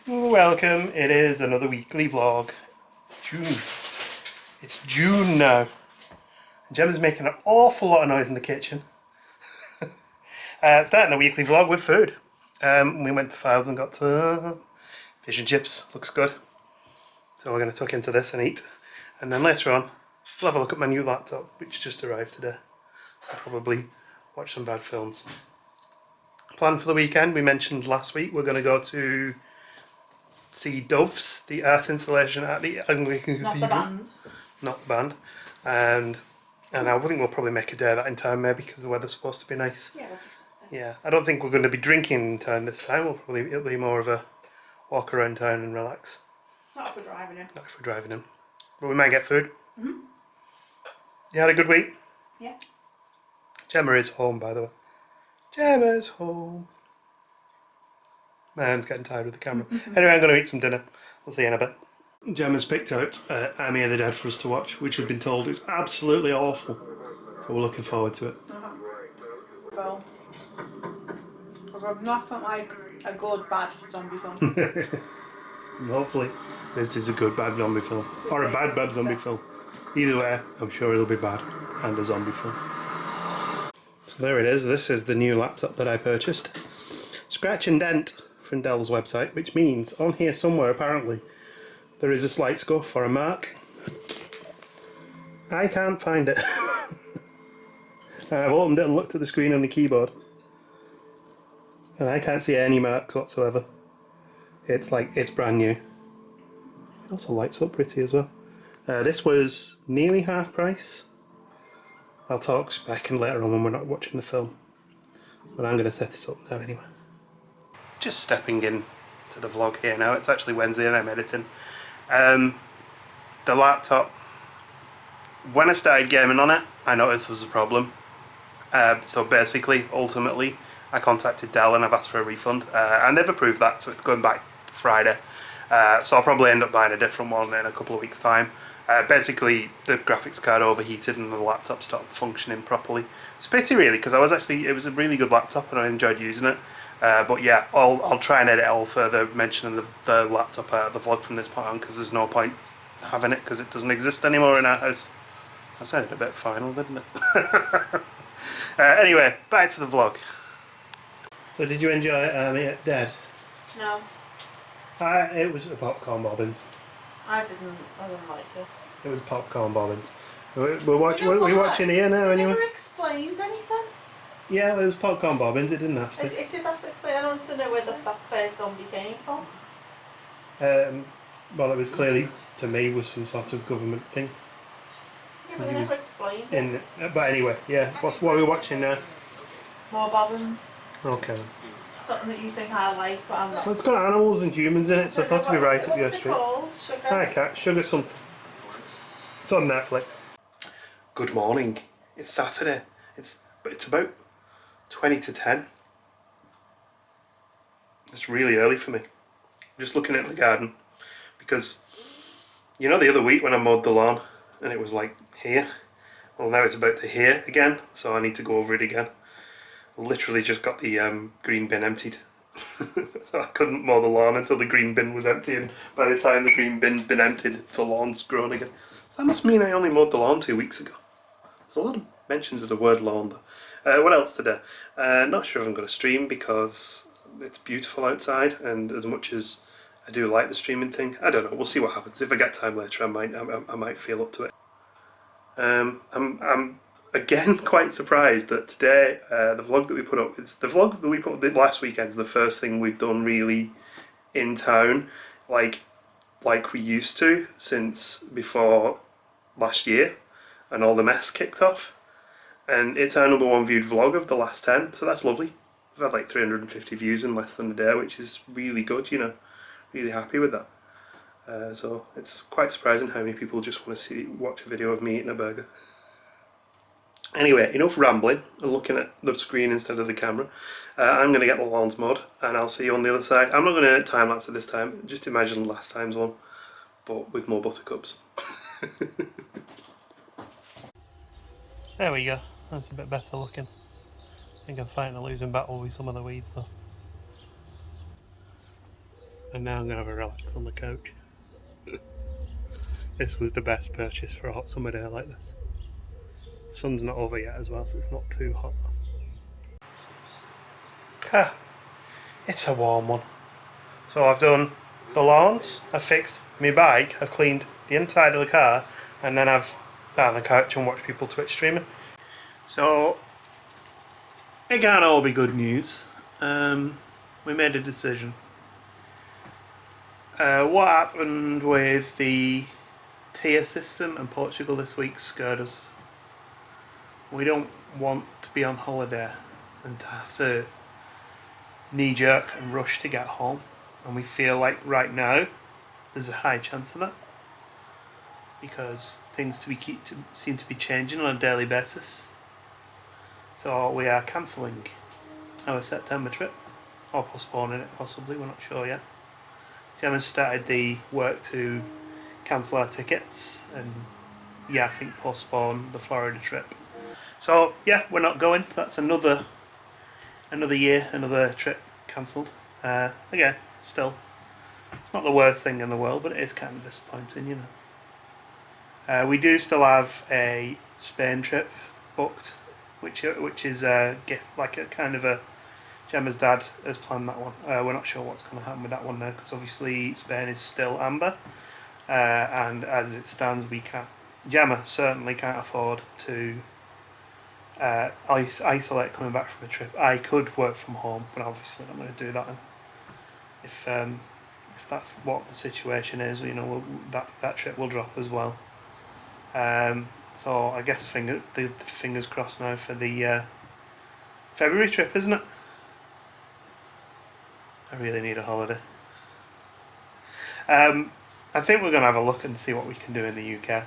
Welcome, it is another weekly vlog. June. It's June now. Gemma's making an awful lot of noise in the kitchen. Starting a weekly vlog with food. We went to Files and got fish and chips. Looks good. So we're going to tuck into this and eat. And then later on, we'll have a look at my new laptop, which just arrived today. I'll probably watch some bad films. Plan for the weekend, we mentioned last week, we're going to go to see Doves, the art installation at the Anglican Cathedral. Not the band. Not the band. And I think we'll probably make a day of that in town maybe because the weather's supposed to be nice. Yeah, we'll do something. Yeah, I don't think we're going to be drinking in town this time. It'll be more of a walk around town and relax. Not if we're driving in. Not if we're driving in. But we might get food. Mm-hmm. You had a good week? Yeah. Gemma is home, by the way. Gemma's home. My hand's getting tired with the camera. Anyway, I'm going to eat some dinner. We'll see you in a bit. Gemma's picked out Army of the Dead for us to watch, which we've been told is absolutely awful. So we're looking forward to it. Well, I've nothing like a good bad zombie film. And hopefully this is a good bad zombie film. Or a bad zombie film. Either way, I'm sure it'll be bad. And a zombie film. So there it is. This is the new laptop that I purchased. Scratch and dent from Dell's website, which means on here somewhere apparently there is a slight scuff or a mark. I can't find it. I've opened it and looked at the screen and the keyboard and I can't see any marks whatsoever. It's brand new. It also lights up pretty as well. This was nearly half price. I'll talk spec and later on when we're not watching the film. But I'm going to set this up now anyway. Just stepping in to the vlog here now. It's actually Wednesday and I'm editing. The laptop, when I started gaming on it, I noticed there was a problem. So basically, ultimately, I contacted Dell and I've asked for a refund. And they've approved that, so it's going back Friday. So I'll probably end up buying a different one in a couple of weeks' time. Basically, the graphics card overheated and the laptop stopped functioning properly. It's a pity really, because it was a really good laptop and I enjoyed using it. But yeah, I'll try and edit all further mentioning the laptop out of the vlog from this point on, because there's no point having it because it doesn't exist anymore in our house. I sounded a bit final, didn't it? Anyway, back to the vlog. So did you enjoy Army Dead? No. It was a popcorn bobbins. I didn't like it. It was popcorn bobbins. We're watching here now anyway. It never explained anything. Yeah, it was popcorn bobbins, it didn't have to. It did have to explain. I want to know where that first zombie came from. Well, it was clearly, to me, was some sort of government thing. Yeah, but they never explained it. But anyway, yeah, what are we watching now? More bobbins. Okay. Something that you think I like, but I'm not. Well, it's got animals and humans in it, so I thought it'd be right up your street. What's it called? Sugar? Hi cat, Sugar something. It's on Netflix. Good morning. It's Saturday. It's about 20 to 10. It's really early for me. I'm just looking at the garden because you know the other week when I mowed the lawn and it was like here, well now it's about to here again, so I need to go over it again. I literally just got the green bin emptied. So I couldn't mow the lawn until the green bin was empty, and by the time the green bin's been emptied, the lawn's grown again. So that must mean I only mowed the lawn 2 weeks ago. There's a lot of mentions of the word lawn though. What else today? Not sure if I'm going to stream because it's beautiful outside, and as much as I do like the streaming thing, I don't know, we'll see what happens. If I get time later I might feel up to it. I'm again quite surprised that today the vlog that we put up, it's the vlog that we put up last weekend is the first thing we've done really in town like we used to since before last year and all the mess kicked off, and it's our #1 viewed vlog of the last 10, so that's lovely. We've had like 350 views in less than a day, which is really good, you know, really happy with that. So it's quite surprising how many people just want to watch a video of me eating a burger. Anyway, enough rambling and looking at the screen instead of the camera. I'm going to get the lawns mowed and I'll see you on the other side. I'm not going to time lapse it this time, just imagine last time's one, but with more buttercups. There we go, that's a bit better looking. I think I'm fighting a losing battle with some of the weeds though. And now I'm going to have a relax on the couch. This was the best purchase for a hot summer day like this. The sun's not over yet as well, so it's not too hot. Ah, it's a warm one. So I've done the lawns, I've fixed my bike, I've cleaned the inside of the car, and then I've sat on the couch and watched people Twitch streaming. So it can't all be good news. We made a decision. What happened with the tier system and Portugal this week scared us. We don't want to be on holiday and to have to knee-jerk and rush to get home, and we feel like right now there's a high chance of that because things seem to be changing on a daily basis. So we are cancelling our September trip, or postponing it possibly, we're not sure yet. Gemma started the work to cancel our tickets and I think postpone the Florida trip. So yeah, we're not going. That's another year, another trip cancelled. Again, still, it's not the worst thing in the world, but it is kind of disappointing, you know. We do still have a Spain trip booked, which is a gift, like a kind of a Gemma's dad has planned that one. We're not sure what's going to happen with that one now because obviously Spain is still amber, and as it stands, Gemma certainly can't afford to isolate coming back from a trip. I could work from home, but obviously I'm not going to do that. And if that's what the situation is, you know, that trip will drop as well. So I guess the fingers crossed now for the February trip, isn't it? I really need a holiday. I think we're going to have a look and see what we can do in the UK.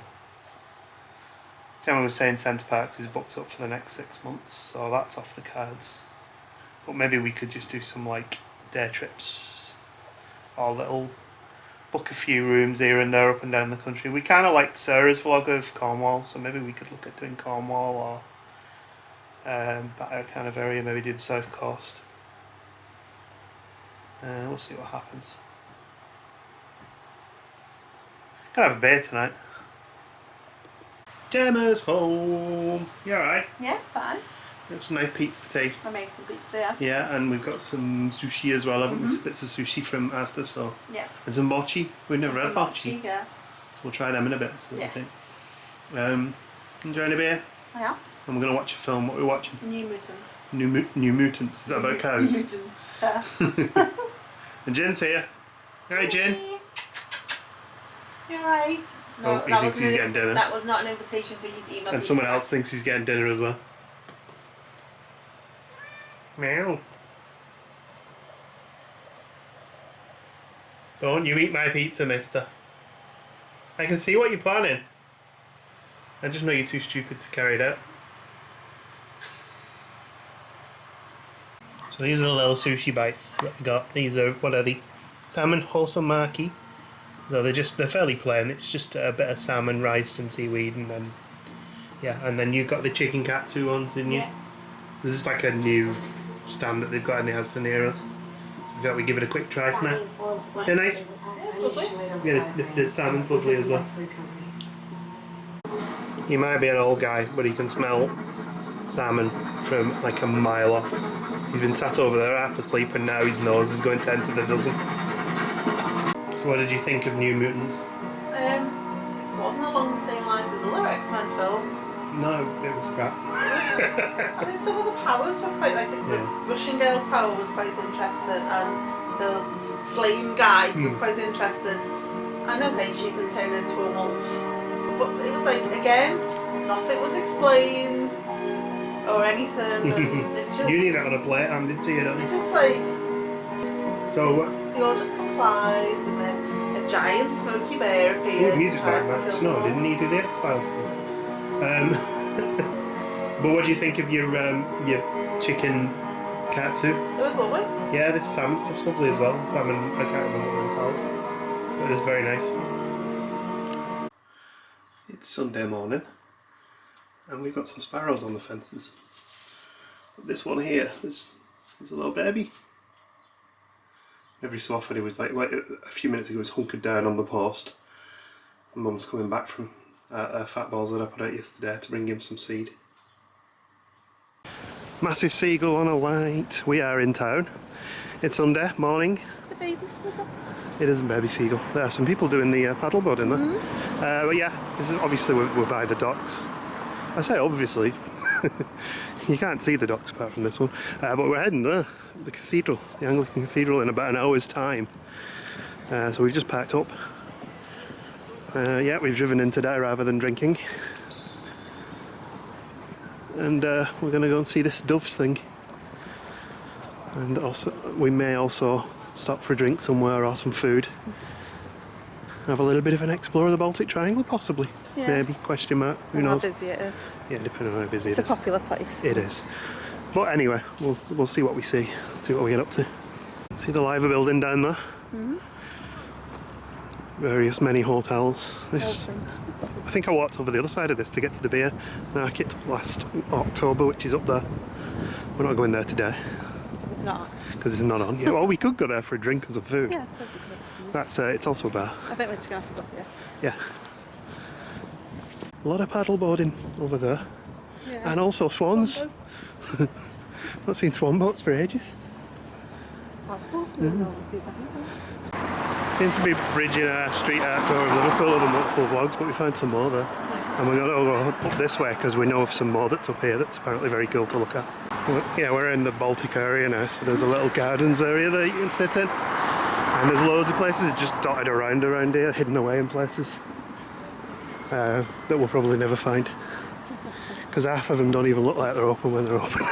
Gemma was saying Centre Parks is booked up for the next 6 months, so that's off the cards. But maybe we could just do some like day trips or book a few rooms here and there up and down the country. We kind of liked Sarah's vlog of Cornwall, so maybe we could look at doing Cornwall or that kind of area, maybe do the South Coast. We'll see what happens. Gonna have a beer tonight. Gemma's home. You alright? Yeah, fine. Got some nice pizza for tea. I made some pizza, yeah. Yeah, and we've got some sushi as well, haven't we? Some bits of sushi from Asda, so. Yeah. And some mochi. We've never had mochi. Yeah. So we'll try them in a bit, see what we think. Enjoying a beer? I am. And we're going to watch a film. What are we watching? New Mutants. New Mutants. Is that about cows? New Mutants, yeah. And Jen's here. Hi, Jen. You alright? No, he thinks he's getting dinner. That was not an invitation for you to eat my And pizza. someone else thinks he's getting dinner as well. Meow. Don't you eat my pizza, mister. I can see what you're planning. I just know you're too stupid to carry it out. So these are the little sushi bites that we got. These are, what are they? Salmon hosomaki. So they're fairly plain. It's just a bit of salmon, rice and seaweed, and then and then you got the chicken katsu ones, didn't you? Yeah. This is like a new stand that they've got in the Asda near us. So I thought we'd give it a quick try tonight. They're nice. Yeah, the salmon's lovely as well. He might be an old guy, but he can smell salmon from like a mile off. He's been sat over there half asleep and now his nose is going 10 to the dozen. So what did you think of New Mutants? It wasn't along the same lines as other X-Men films. No, it was crap. I mean, some of the powers were quite, like the Russian girl's power was quite interesting, and the flame guy was quite interesting. I know she could turn into a wolf, but it was like, again, nothing was explained or anything, and it's just... You need it on a plate handed to you, don't you? It's just like... So they all just complied, and then a giant smoky bear appeared. the music like Matt Snow, didn't he do the X-Files thing? But what do you think of your chicken katsu? It was lovely. Yeah, this salmon stuff's lovely as well. Salmon, I can't remember what they're called, but it's very nice. It's Sunday morning, and we've got some sparrows on the fences. But this one here, there's a little baby. every so often he was like a few minutes ago he was hunkered down on the post. Mum's coming back from fat balls that I put out yesterday to bring him some seed. Massive seagull on a light. We are in town. It's Sunday morning. It's a baby seagull. It is a baby seagull. There are some people doing the paddleboard in there. But yeah, this is obviously we're by the docks. I say obviously. You can't see the docks apart from this one. But we're heading there. The cathedral, the Anglican cathedral, in about an hour's time. So we've just packed up. Yeah, we've driven in today rather than drinking. And we're going to go and see this doves thing. And also, we may also stop for a drink somewhere or some food. Have a little bit of an explore of the Baltic Triangle, possibly. Yeah. Maybe, question mark, who knows. How busy it is. Yeah, depending on how busy it is. It's a popular place. It is. But anyway, we'll see what we see what we get up to. See the Liver building down there? Various many hotels. This, I think I walked over the other side of this to get to the beer market last October, which is up there. We're not going there today. It's not. Because it's not on. Yeah, well, we could go there for a drink and some food. Yeah, I suppose you could. That's it's also a bar. I think we're just going to have to go here. Yeah. A lot of paddle boarding over there. Yeah. And also swans. Not seen swan boats for ages. Seem to be bridging our street art tour of Liverpool over multiple vlogs, but we found some more there. And we're going to go up this way because we know of some more that's up here that's apparently very cool to look at. Yeah, we're in the Baltic area now, so there's a little gardens area that you can sit in. And there's loads of places just dotted around here, hidden away in places that we'll probably never find. Because half of them don't even look like they're open when they're open.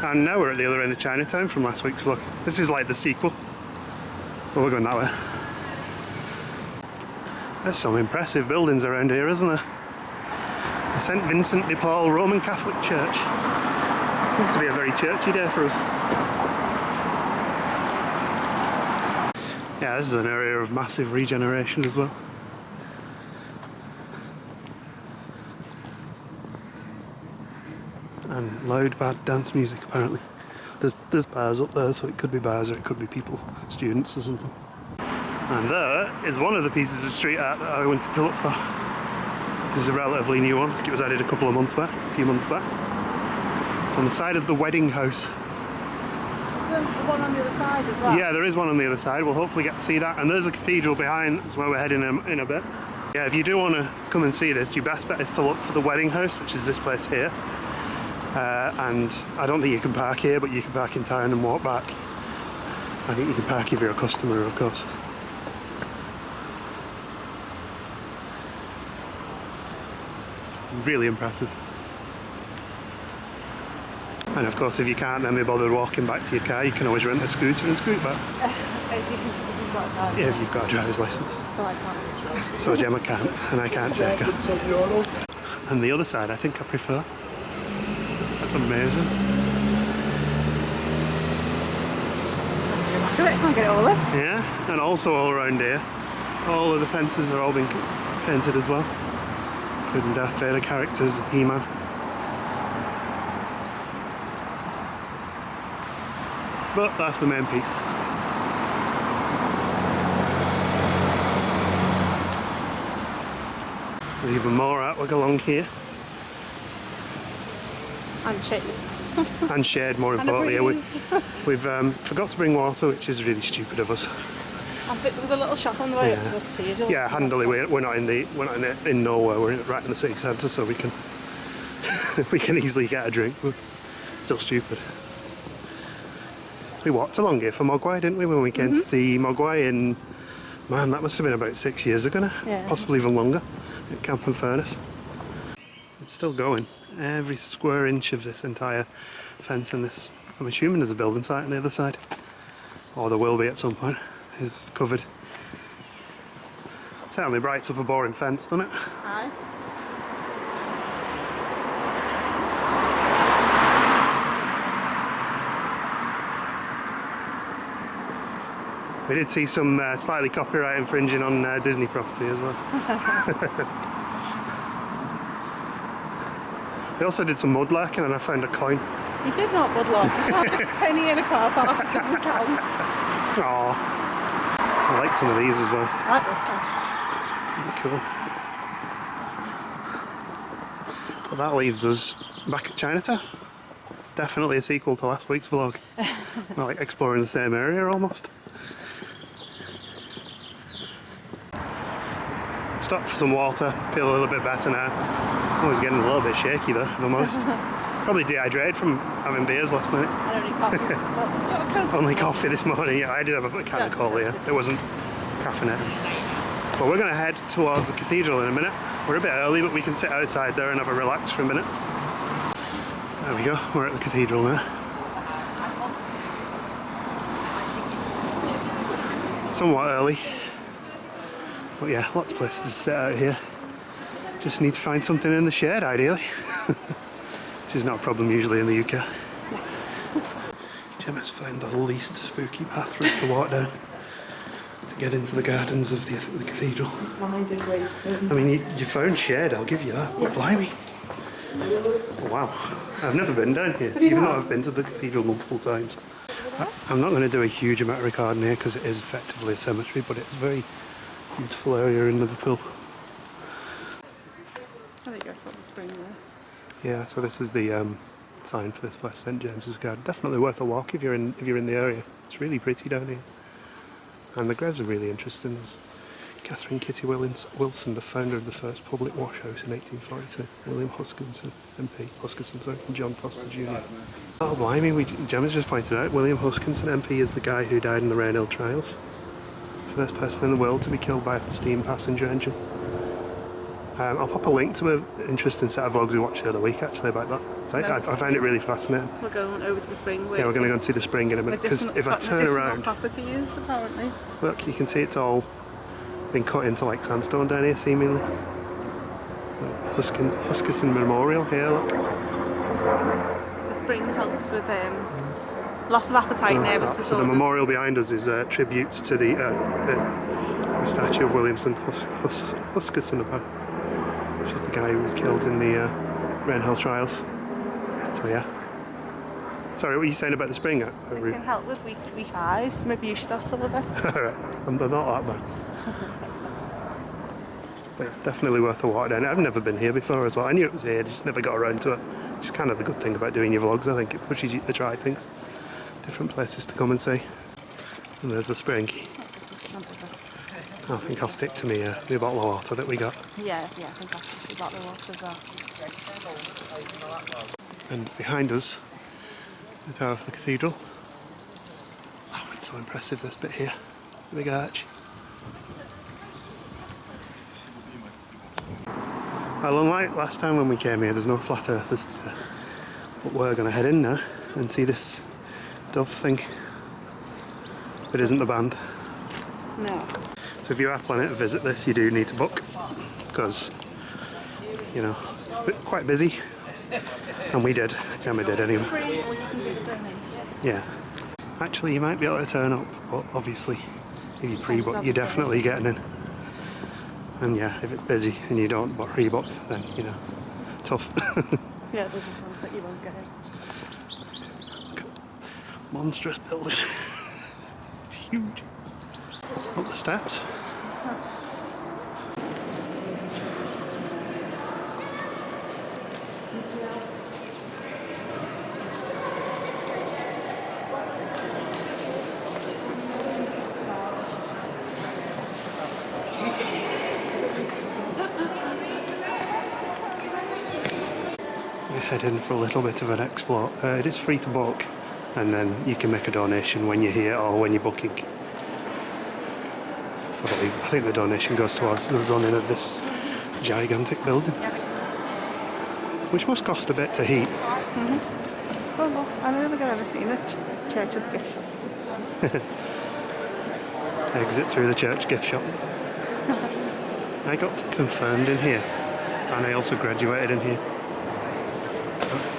And now we're at the other end of Chinatown from last week's vlog. This is like the sequel. Oh, we're going that way. There's some impressive buildings around here, isn't there? The St. Vincent de Paul Roman Catholic Church. Seems to be a very churchy day for us. Yeah, this is an area of massive regeneration as well. And loud bad dance music apparently. There's bars up there, so it could be bars or it could be people, students or something. And there is one of the pieces of street art that I wanted to look for. This is a relatively new one. I think it was added a few months back. It's on the side of the wedding house. Is there one on the other side as well? Yeah, there is one on the other side. We'll hopefully get to see that. And there's a cathedral behind. That's where we're heading in a bit. Yeah, if you do want to come and see this, your best bet is to look for the wedding house, which is this place here. And I don't think you can park here, but you can park in town and walk back. I think you can park if you're a customer, of course. It's really impressive. And of course, if you can't then be bothered walking back to your car, you can always rent a scooter and scoot back. If you've got a car. Yeah, if you've got a driver's license. So I can't. So Gemma can't, and I can't take her. And the other side, I think I prefer. That's amazing. Can't get it all in. Yeah, and also all around here, all of the fences are all been painted as well, including Darth Vader characters and He-Man. But that's the main piece. There's even more artwork along here. And shade. And shade, more importantly. Yeah, we've forgot to bring water, which is really stupid of us. I think there was a little shop on the way up to the cathedral. Yeah, handily, we're not in nowhere. We're right in the city centre, so we can we can easily get a drink. But still stupid. We walked along here for Mogwai, didn't we, when we came to see Mogwai in, man, that must have been about 6 years ago now. Yeah. Possibly even longer, at Camp and Furnace. It's still going. Every square inch of this entire fence and this, I'm assuming there's a building site on the other side, or there will be at some point, is covered. Certainly brights up a boring fence, doesn't it? Aye. We did see some slightly copyright infringing on Disney property as well. We also did some mudlarking and I found a coin. You did not, good luck. Penny in a car park doesn't count. Aww. I like some of these as well. I like this one. Cool. Well, that leaves us back at Chinatown. Definitely a sequel to last week's vlog. We're like exploring the same area almost. Stopped for some water, feel a little bit better now. I was getting a little bit shaky though, if I'm honest. Probably dehydrated from having beers last night. And only coffee. Well, do you want a Coke? Only coffee this morning, yeah, I did have a can of cola here. It wasn't caffeinated. But we're going to head towards the cathedral in a minute. We're a bit early, but we can sit outside there and have a relax for a minute. There we go, we're at the cathedral now. Somewhat early. But yeah, lots of places to sit out here. Just need to find something in the shade, ideally. Which is not a problem usually in the UK. Gemma's found the least spooky path for us to walk down to get into the gardens of the cathedral. Mine did Gravestone. I mean, you found shade, I'll give you that. But blimey. Wow. I've never been down here, even though I've been to the cathedral multiple times. I'm not going to do a huge amount of recording here because it is effectively a cemetery, but it's a very beautiful area in Liverpool. I think I thought the spring there. Yeah, so this is the sign for this place, St James's Garden. Definitely worth a walk if you're in the area. It's really pretty down here, and the graves are really interesting. There's Catherine Kitty Wilson, the founder of the first public wash house in 1842. William Huskinson, MP, and John Foster Jr. Oh blimey, Gemma's just pointed out William Huskinson, MP, is the guy who died in the Rainhill Trials. First person in the world to be killed by a steam passenger engine. I'll pop a link to an interesting set of vlogs we watched the other week actually about that. So I found it really fascinating. We're going over to the spring. Yeah, we're going to go and see the spring in a minute, because if I turn around, properties apparently. look, you can see it's all been cut into like sandstone down here seemingly. Huskinson Memorial here, look. The spring helps with loss of appetite, nervous disorders. So the memorial behind us is a tribute to the statue of Williamson Huskinson, which is the guy who was killed in the Rainhill Trials. So yeah. Sorry, what were you saying about the spring? It can help with weak eyes. Maybe you should have some of it. I'm not that bad. But yeah, definitely worth a walk down. I've never been here before as well. I knew it was here, just never got around to it. Which is kind of the good thing about doing your vlogs. I think it pushes you to try things. Different places to come and see. And there's the spring. I think I'll stick to me the bottle of water that we got. Yeah, I think I'll stick to the bottle of water as well. And behind us, the tower of the cathedral. Oh, it's so impressive, this bit here. The big arch. Well, unlike last time when we came here, there's no flat earthers today. But we're going to head in now and see this dove thing. It isn't the band. No. So if you are planning to visit this, you do need to book, because, you know, it's quite busy. And we did. Gemma did anyway. Free, or you can do the donation. Yeah. Actually, you might be able to turn up, but obviously, if you pre-book, you're definitely getting in. And yeah, if it's busy and you don't pre-book, then, you know, tough. Yeah, there's a chance that you won't get in. Monstrous building. It's huge. Up the steps. Head in for a little bit of an explore. It is free to book, and then you can make a donation when you're here or when you're booking. I think the donation goes towards the running of this gigantic building, which must cost a bit to heat. Well, look, I don't think I've ever seen a church with gift shop. Exit through the church gift shop. I got confirmed in here, and I also graduated in here.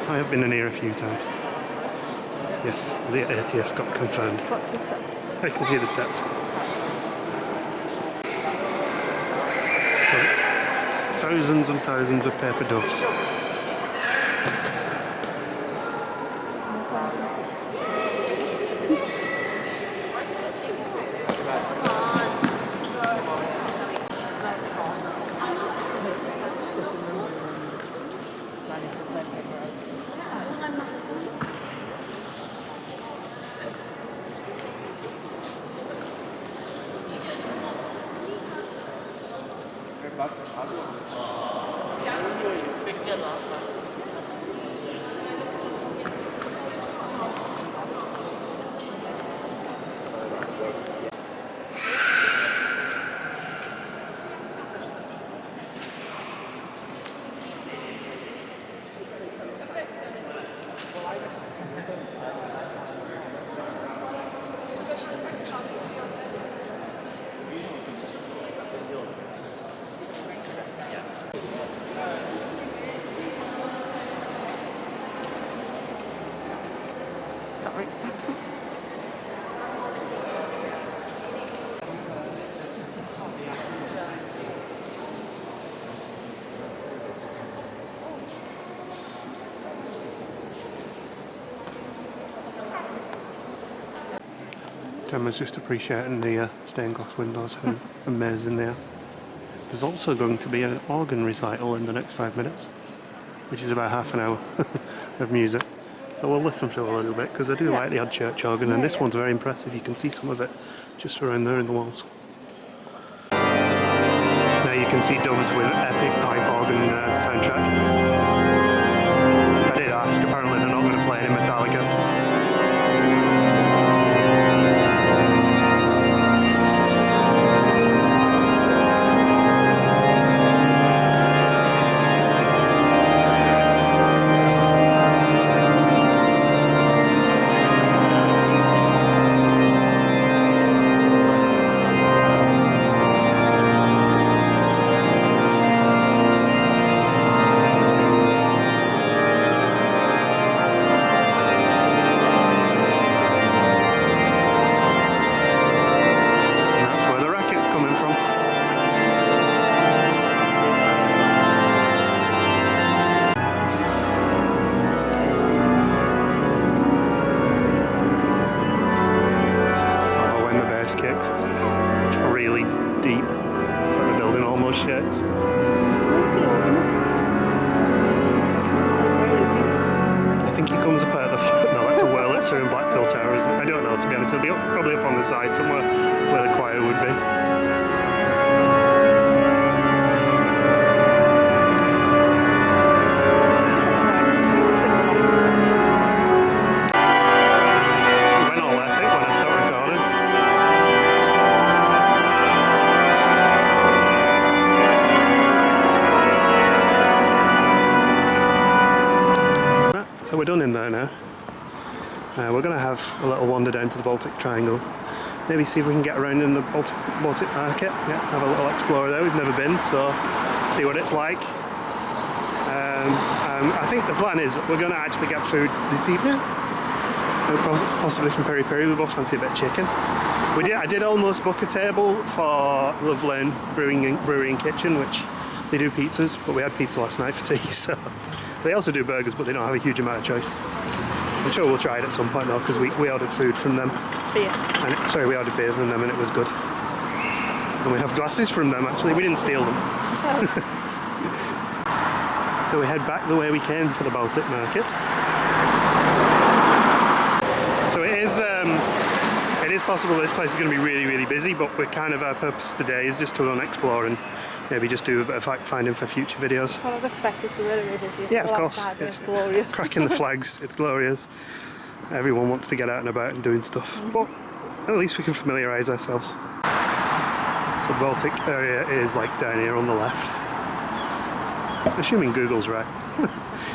I have been in here a few times. Yes, the atheist got confirmed. What's the step? I can see the steps. So it's thousands and thousands of paper doves. Gemma's just appreciating the stained glass windows, how amazing they are. There's also going to be an organ recital in the next 5 minutes, which is about half an hour of music. So we'll listen to it a little bit, because I do like the odd church organ, and this one's very impressive. You can see some of it just around there in the walls. Now you can see Doves with epic pipe organ soundtrack. I did ask, apparently they're not going to play any Metallica. Probably up on the side somewhere where the choir would be. It went all epic when I stopped recording. Right, so we're done in there now. We're going to have a little wander down to the Baltic Triangle, maybe see if we can get around in the Baltic Market, yeah, have a little explore there. We've never been, so see what it's like. I think the plan is that we're going to actually get food this evening, possibly from Peri Peri. We both fancy a bit of chicken. I did almost book a table for Love Lane Brewery and Kitchen, which they do pizzas, but we had pizza last night for tea, so they also do burgers, but they don't have a huge amount of choice. I'm sure we'll try it at some point though, because we ordered food from them. Beer. We ordered beer from them and it was good. And we have glasses from them actually, we didn't steal them. So we head back the way we came for the Baltic Market. So it is possible this place is going to be really, really busy, but our purpose today is just to go and explore and maybe just do a bit of fact finding for future videos. Well, I'd expect it to be really, really busy. Yeah, of course. It's glorious. Cracking the flags, it's glorious. Everyone wants to get out and about and doing stuff, but at least we can familiarise ourselves. So the Baltic area is like down here on the left. Assuming Google's right.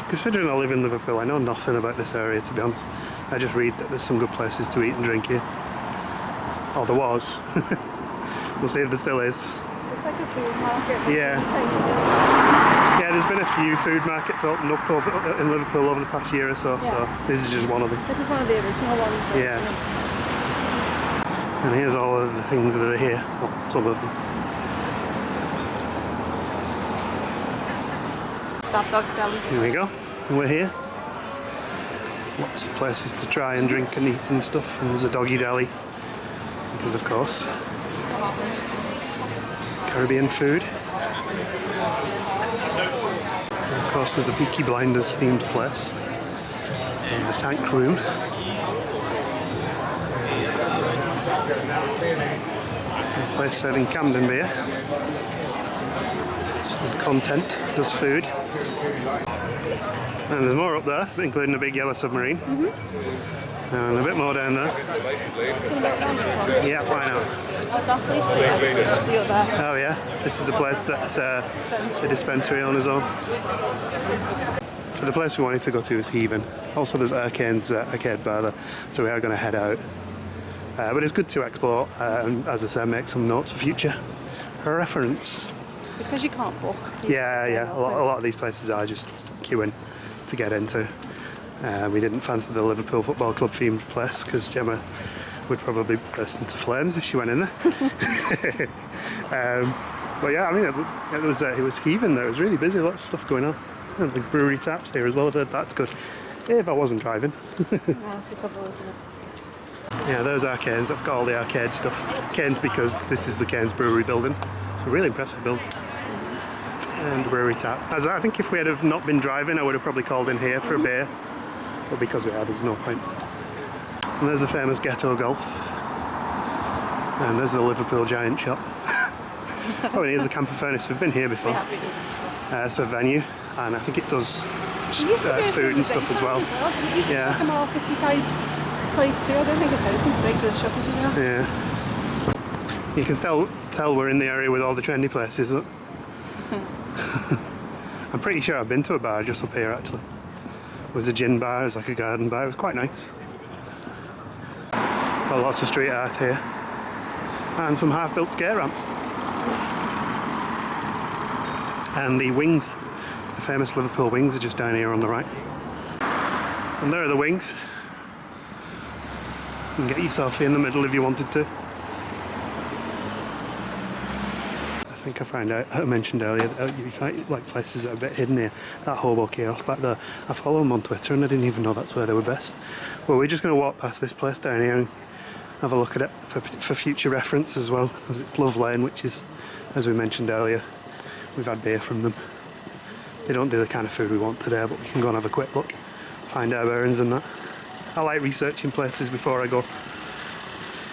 Considering I live in Liverpool, I know nothing about this area, to be honest. I just read that there's some good places to eat and drink here. Oh, there was. We'll see if there still is. It's like a food market. Yeah. Yeah, there's been a few food markets opened up in Liverpool over the past year or so, so this is just one of them. This is one of the original ones. Yeah. And here's all of the things that are here, well, some of them. Tap Dog's Deli. Here we go, and we're here. Lots of places to try and drink and eat and stuff, and there's a doggy deli. You Because of course, Caribbean food. And of course there's a Peaky Blinders themed place. And the tank room. A place serving Camden beer. And Content does food. And there's more up there, including a big yellow submarine. And a bit more down there. Yeah, why not? Oh yeah, this is the place that the dispensary owners own. So the place we wanted to go to is Heaven. Also there's Arcane's arcade bar there, so we are going to head out. But it's good to explore and, as I said, make some notes for future reference. Because you can't book. Yeah. A lot of these places are just queuing to get into. We didn't fancy the Liverpool Football Club themed place because Gemma would probably burst into flames if she went in there. But yeah, I mean, it was heaving there. It was really busy. Lots of stuff going on. And the brewery taps here as well. I've heard that's good. If I wasn't driving. Yeah, there's Arcane's. That's got all the arcade stuff. Canes because this is the Canes Brewery building. It's a really impressive building. And brewery tap. As I think if we had have not been driving, I would have probably called in here for a beer. But because we are, there's no point. And there's the famous Ghetto Golf. And there's the Liverpool Giant Shop. Oh, and here's the Camper Furnace. We've been here before. It's a venue, and I think it does food and stuff as well. Yeah. Like a markety type place too. I don't think it's open today for the shopping. Yeah. You can tell we're in the area with all the trendy places. Look. I'm pretty sure I've been to a bar just up here actually. It was a gin bar, it was like a garden bar, it was quite nice. Got lots of street art here. And some half-built skate ramps. And the wings, the famous Liverpool wings, are just down here on the right. And there are the wings. You can get your selfie in the middle if you wanted to. I think I mentioned earlier that you find like places that are a bit hidden here. That Hobo Kiosk back there, I follow them on Twitter and I didn't even know that's where they were best. Well, we're just going to walk past this place down here and have a look at it for future reference as well, because it's Love Lane, which is, as we mentioned earlier, we've had beer from them. They don't do the kind of food we want today, but we can go and have a quick look, find our bearings and that. I like researching places before I go,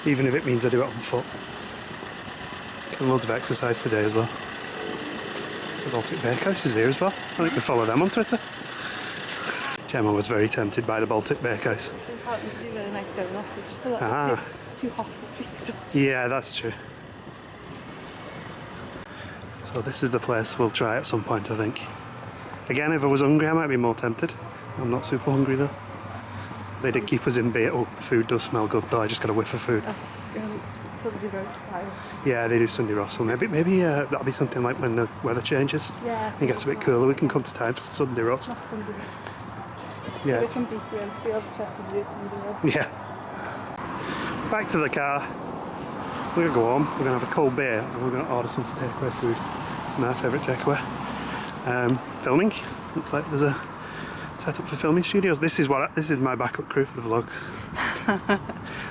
even if it means I do it on foot. And loads of exercise today as well. The Baltic Bakehouse is here as well. I think we follow them on Twitter. Gemma was very tempted by the Baltic Bakehouse. It's a really nice donut. It's just a little too hot for sweet stuff. Yeah, that's true. So this is the place we'll try at some point, I think. Again, if I was hungry, I might be more tempted. I'm not super hungry though. They did keep us in bait. Oh, the food does smell good though. I just got a whiff of food. Sunday roast style. Yeah, they do Sunday roast. So maybe that'll be something like when the weather changes. Yeah. It gets a bit cooler. We can come to time for Sunday roast. Not Sunday roast. Yeah. With some beef and 3 other chests of Sunday roast. Yeah. Back to the car. We're gonna go home. We're gonna have a cold beer and we're gonna order some takeaway food. My favourite takeaway. Filming. Looks like there's a set up for filming studios. This is my backup crew for the vlogs.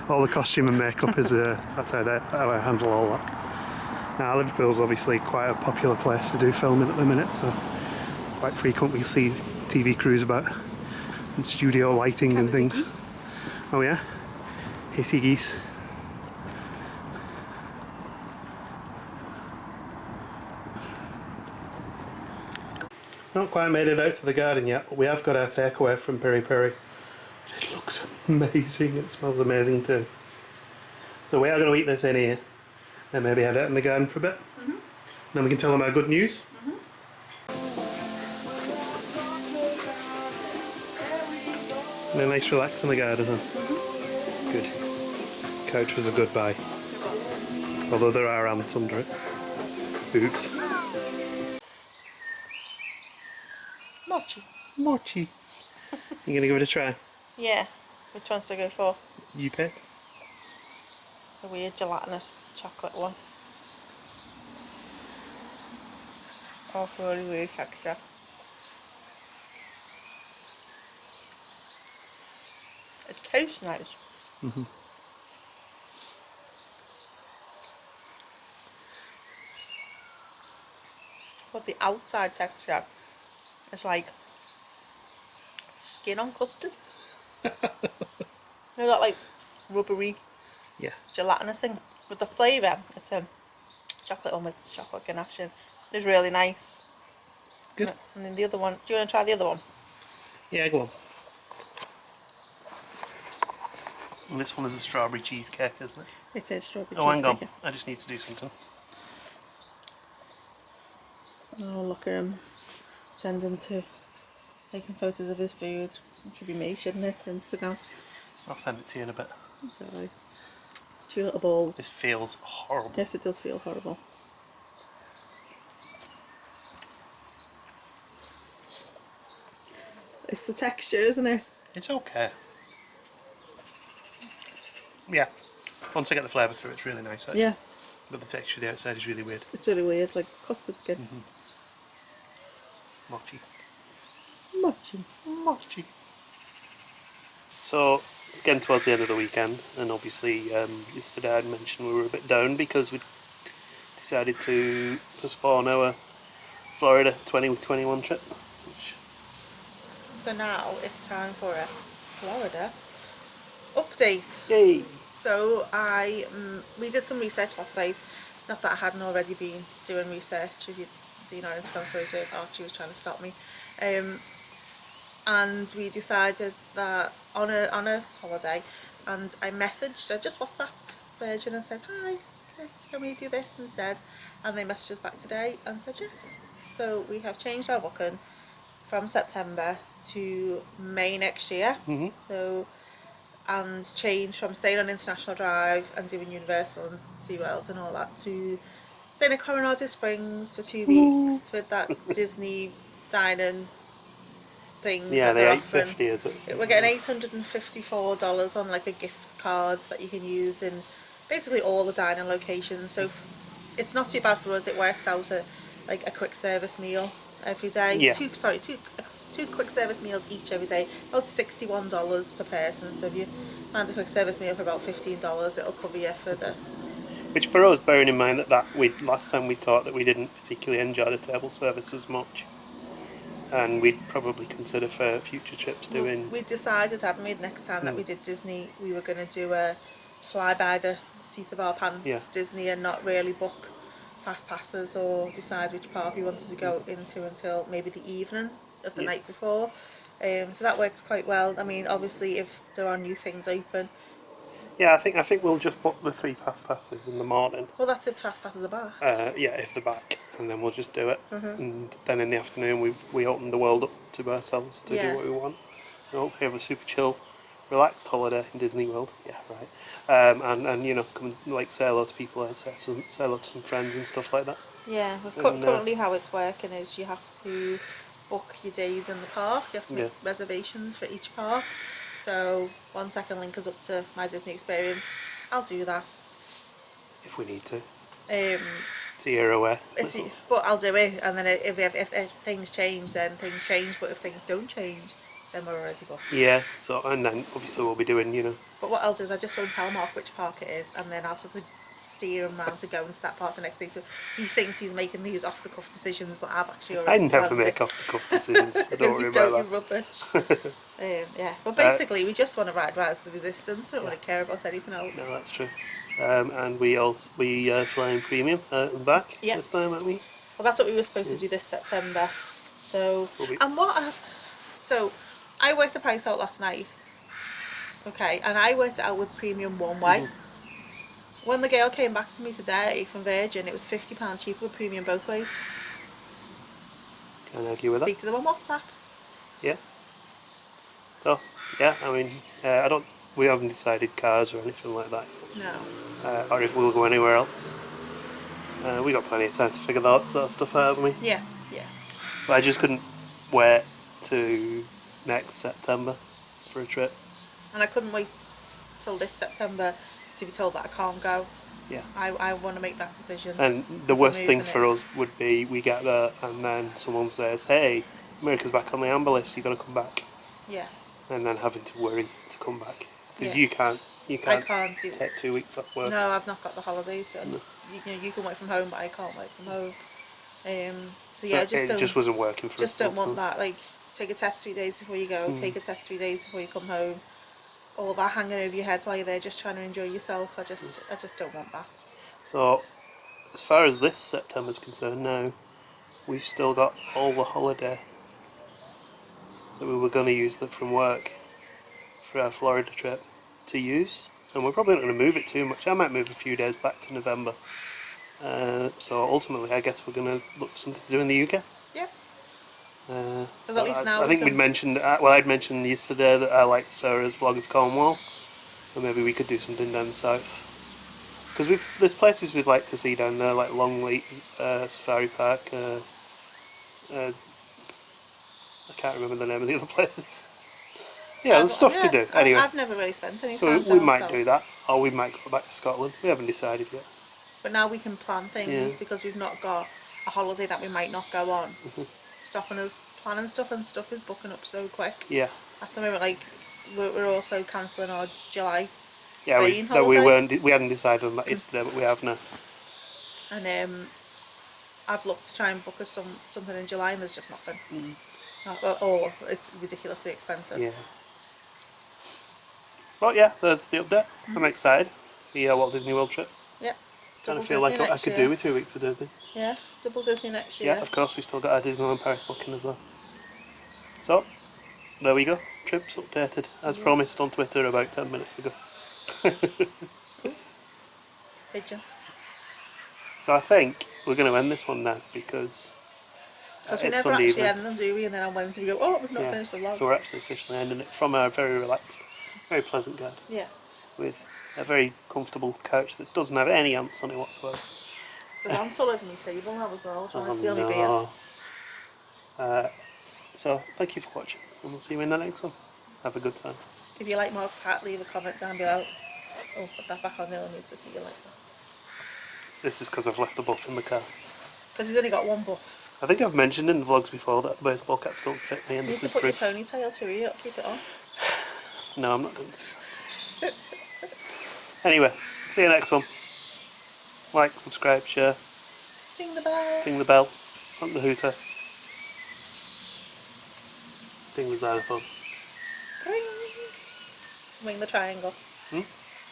All the costume and makeup is that's how I handle all that. Now Liverpool's obviously quite a popular place to do filming at the minute, so it's quite frequent we see TV crews about and studio lighting and things. Geese. Oh yeah, hissy geese. Not quite made it out to the garden yet, but we have got our takeaway from Peri Peri. It looks amazing, it smells amazing too. So we are going to eat this in here and maybe have it in the garden for a bit. Then we can tell them our good news. And a nice relax in the garden, huh? Good. Couch was a good buy. Although there are ants under it. Oops. Mochi. Mochi. You gonna give it a try? Yeah. Which one's to go for? You pick. The weird gelatinous chocolate one. Oh, really weird texture. It tastes nice. but the outside texture is like skin on custard. You know that like rubbery, Yeah. gelatinous thing. With the flavour, it's a chocolate one with chocolate ganache in. It's really nice. Good. And then the other one, do you want to try the other one? Yeah, go on. And this one is a strawberry cheesecake, isn't it? It is strawberry Oh, hang on. cheesecake. I just need to do something. Oh, look at him tending to taking photos of his food. It should be me, shouldn't it? Instagram. I'll send it to you in a bit. It's alright. It's 2 little balls. This feels horrible. Yes, it does feel horrible. It's the texture, isn't it? It's okay. Yeah. Once I get the flavour through, it's really nice, actually. Yeah, But the texture of the outside is really weird. it's really weird. It's like custard skin. Mochi. Mochi. Mochi. So, it's getting towards the end of the weekend, and obviously yesterday I mentioned we were a bit down because we decided to postpone our Florida 2021 trip. Which, So now it's time for a Florida update. yay! So we did some research last night. Not that I hadn't already been doing research. If you'd seen our Instagram stories with Archie was trying to stop me. And we decided that on a holiday, and I just WhatsApped Virgin and said, hi, can we do this instead? And they messaged us back today and said yes. So we have changed our booking from September to May next year. Mm-hmm. So, and changed from staying on International Drive and doing Universal and SeaWorld and all that to staying in Coronado Springs for 2 weeks with that Disney dining thing Yeah, that the they're 850 offering. is it? We're getting $854 on like a gift cards that you can use in basically all the dining locations. So it's not too bad for us. It works out at like a quick service meal every day. Yeah. Two quick service meals each every day. About $61 per person. So if you find a quick service meal for about $15, it'll cover you for the. Which for us, bearing in mind that last time we thought that we didn't particularly enjoy the table service as much, and we'd probably consider for future trips doing. We decided, hadn't we, next time that we did Disney, we were going to do a fly by the seat of our pants Disney and not really book fast passes or decide which park we wanted to go into until maybe the evening of the night before. So that works quite well. I mean, obviously, if there are new things open. Yeah, I think we'll just book the 3 passes in the morning. Well, that's if fast passes are back. Yeah, if they're back, and then we'll just do it. And then in the afternoon, we open the world up to ourselves to do what we want. And hopefully have a super chill, relaxed holiday in Disney World. Yeah, right. And you know, come and like say hello to people, say hello to some friends and stuff like that. Yeah, currently how it's working is you have to book your days in the park. You have to make reservations for each park. So once I can link us up to my Disney experience, I'll do that. If we need to. Um, So you're aware. but I'll do it, and then if things change, then things change. But if things don't change, then we're already booked. Yeah. So and then obviously we'll be doing, you know. But what I'll do is I just won't tell Mark which park it is, and then I'll sort of steer him round to go into that park the next day. So he thinks he's making these off the cuff decisions, but I've actually already. I never make off the cuff decisions. So don't worry about that. You rubbish. Yeah, but basically we just want to ride Rise of the Resistance. Don't really care about anything else. No, that's true. And we fly in premium out and back this time, aren't we? Well, that's what we were supposed to do this September. So so I worked the price out last night. Okay, and I worked it out with premium one way. When the girl came back to me today from Virgin, it was £50 cheaper with premium both ways. Can't argue with that. Speak to them on WhatsApp. Yeah. So yeah, I mean, we haven't decided cars or anything like that. No. Or if we'll go anywhere else. We got plenty of time to figure that sort of stuff out, haven't we? Yeah. But I just couldn't wait to next September for a trip. And I couldn't wait till this September to be told that I can't go. Yeah. I want to make that decision. And the worst thing for us would be we get there and then someone says, hey, America's back on the amber list, you've got to come back. Yeah. And then having to worry to come back. Because Yeah. you I can't can't do take 2 weeks off work. No, I've not got the holidays. So No. you can work from home, but I can't work from home. So yeah, it just wasn't working for us. just don't want ultimately. that. Like, take a test 3 days before you go. Take a test 3 days before you come home. All that hanging over your head while you're there, just trying to enjoy yourself. I just don't want that. So, as far as this September's concerned now, we've still got all the holiday that we were going to use from work for our Florida trip to use, and we're probably not going to move it too much. I might move a few days back to November. So ultimately, I guess we're going to look for something to do in the UK. Yeah. So at least now I we think can- we'd mentioned, I'd mentioned yesterday that I liked Sarah's vlog of Cornwall, and maybe we could do something down south. Because there's places we'd like to see down there, like Longleat Safari Park. I can't remember the name of the other places. Yeah, there's stuff to do. Anyway, I've never really spent any so time we down might south. do that, or we might go back to Scotland. We haven't decided yet. But now we can plan things Yeah. because we've not got a holiday that we might not go on. Stopping us planning stuff, and stuff is booking up so quick. Yeah. At the moment, like, we're also cancelling our July Yeah, Spain holiday. we hadn't decided on that yesterday, but we have now. And I've looked to try and book us something in July, and there's just nothing. Or it's ridiculously expensive. Yeah. Well, yeah, there's the update. I'm excited. The Walt Disney World trip. Yep. Kind Double of feel Disney like I next could year. do with 2 weeks of Disney. Yeah, double Disney next Yeah, year. of course, we still got our Disneyland Paris booking as well. So, there we go. Trips updated, as Yeah. promised on Twitter about 10 minutes ago. Pigeon. So I think we're going to end this one now because Because we it's never Sunday actually evening. end them, do we? And then on Wednesday we go, oh, we've not Yeah, finished the vlog. so we're actually officially ending it from a very relaxed, very pleasant garden Yeah. with a very comfortable couch that doesn't have any ants on it whatsoever. There's ants all over my table now as well, trying Oh to steal my beer. no. So thank you for watching, and we'll see you in the next one. Have a good time. If you like Mark's hat, leave a comment down below. Oh, put that back on, no one needs to see you like that. This is because I've left the buff in the car. Because he's only got one buff. I think I've mentioned in the vlogs before that baseball caps don't fit me, and You need this to is put proof. your ponytail through you, keep it on. No, I'm not going to do that. Anyway, see you next one. Like, subscribe, share, Ding the bell. ding the bell, honk the hooter, ding the xylophone. Ring. Ring the triangle.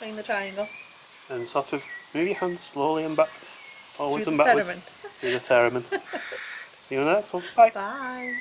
Ring the triangle. And sort of move your hands slowly and backwards, forwards Through and the backwards theremin. through the theremin. See you in the next one. Bye. Bye.